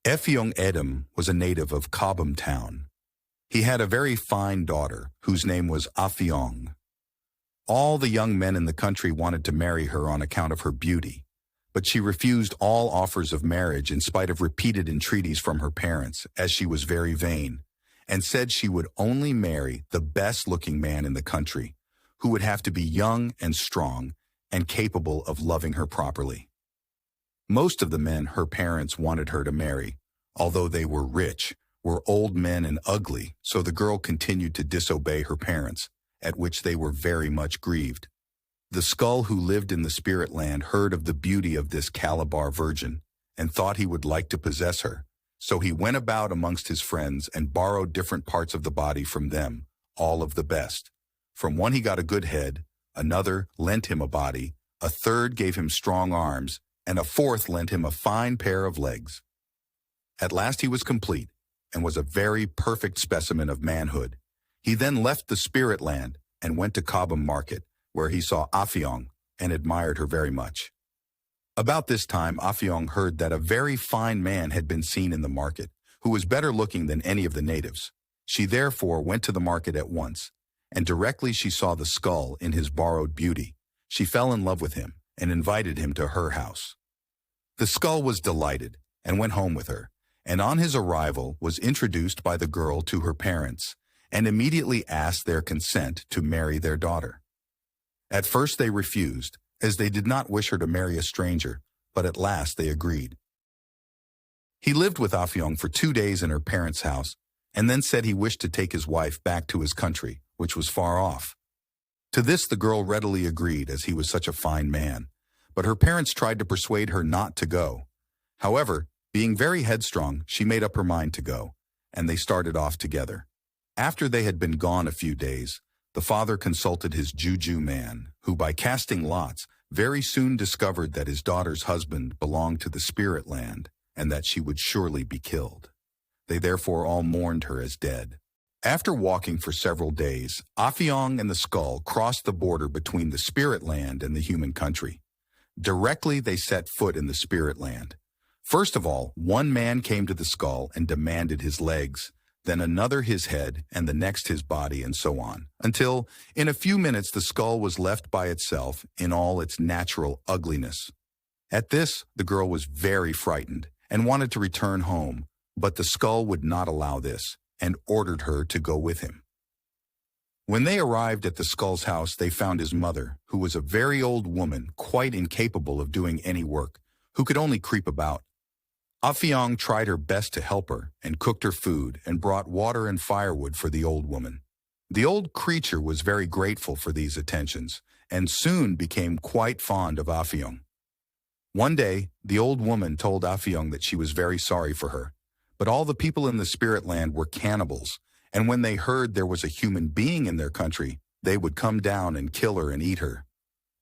Ephiong Edom was a native of Cobham town. He had a very fine daughter whose name was Aphiong. All the young men in the country wanted to marry her on account of her beauty, but she refused all offers of marriage in spite of repeated entreaties from her parents, as she was very vain, and said she would only marry the best-looking man in the country, who would have to be young and strong and capable of loving her properly. Most of the men her parents wanted her to marry, although they were rich, were old men and ugly, so the girl continued to disobey her parents, at which they were very much grieved. The Skull, who lived in the spirit land, heard of the beauty of this Calabar virgin and thought he would like to possess her. So he went about amongst his friends and borrowed different parts of the body from them, all of the best. From one he got a good head, another lent him a body, a third gave him strong arms, and a fourth lent him a fine pair of legs. At last he was complete, and was a very perfect specimen of manhood. He then left the spirit land and went to Cobham Market, where he saw Aphiong and admired her very much. About this time, Aphiong heard that a very fine man had been seen in the market, who was better looking than any of the natives. She therefore went to the market at once, and directly she saw the Skull in his borrowed beauty, she fell in love with him and invited him to her house. The Skull was delighted and went home with her, and on his arrival was introduced by the girl to her parents, and immediately asked their consent to marry their daughter. At first they refused, as they did not wish her to marry a stranger, but at last they agreed. He lived with Aphiong for 2 days in her parents' house, and then said he wished to take his wife back to his country, which was far off. To this the girl readily agreed, as he was such a fine man, but her parents tried to persuade her not to go. However, being very headstrong, she made up her mind to go, and they started off together. After they had been gone a few days, the father consulted his juju man, who by casting lots very soon discovered that his daughter's husband belonged to the spirit land, and that she would surely be killed. They therefore all mourned her as dead. After walking for several days, Aphiong and the Skull crossed the border between the spirit land and the human country. Directly they set foot in the spirit land. First of all, one man came to the Skull and demanded his legs, then another his head, and the next his body, and so on, until, in a few minutes, the Skull was left by itself in all its natural ugliness. At this, the girl was very frightened and wanted to return home, but the Skull would not allow this, and ordered her to go with him. When they arrived at the Skull's house, they found his mother, who was a very old woman, quite incapable of doing any work, who could only creep about. Aphiong tried her best to help her, and cooked her food, and brought water and firewood for the old woman. The old creature was very grateful for these attentions, and soon became quite fond of Aphiong. One day, the old woman told Aphiong that she was very sorry for her, but all the people in the spirit land were cannibals, and when they heard there was a human being in their country, they would come down and kill her and eat her.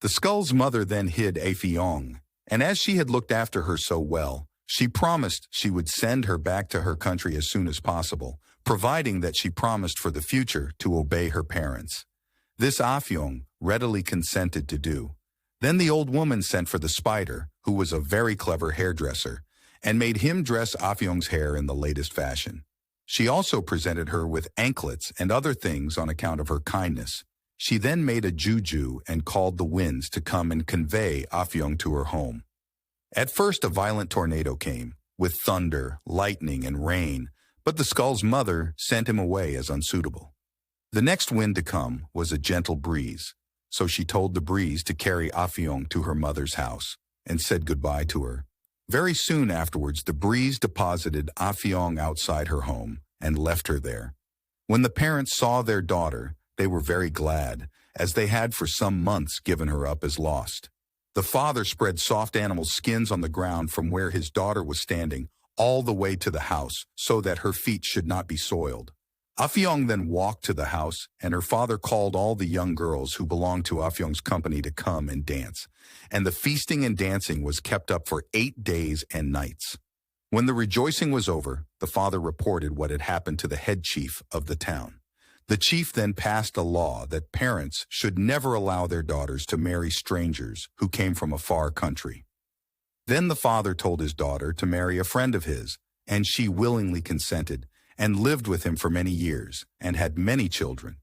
The Skull's mother then hid Aphiong, and as she had looked after her so well, she promised she would send her back to her country as soon as possible, providing that she promised for the future to obey her parents. This Aphiong readily consented to do. Then the old woman sent for the spider, who was a very clever hairdresser, and made him dress Aphiong's hair in the latest fashion. She also presented her with anklets and other things on account of her kindness. She then made a juju and called the winds to come and convey Aphiong to her home. At first a violent tornado came, with thunder, lightning, and rain, but the Skull's mother sent him away as unsuitable. The next wind to come was a gentle breeze, so she told the breeze to carry Aphiong to her mother's house, and said goodbye to her. Very soon afterwards the breeze deposited Aphiong outside her home, and left her there. When the parents saw their daughter, they were very glad, as they had for some months given her up as lost. The father spread soft animal skins on the ground from where his daughter was standing all the way to the house, so that her feet should not be soiled. Aphiong then walked to the house, and her father called all the young girls who belonged to Aphiong's company to come and dance, and the feasting and dancing was kept up for 8 days and nights. When the rejoicing was over, the father reported what had happened to the head chief of the town. The chief then passed a law that parents should never allow their daughters to marry strangers who came from a far country. Then the father told his daughter to marry a friend of his, and she willingly consented and lived with him for many years and had many children.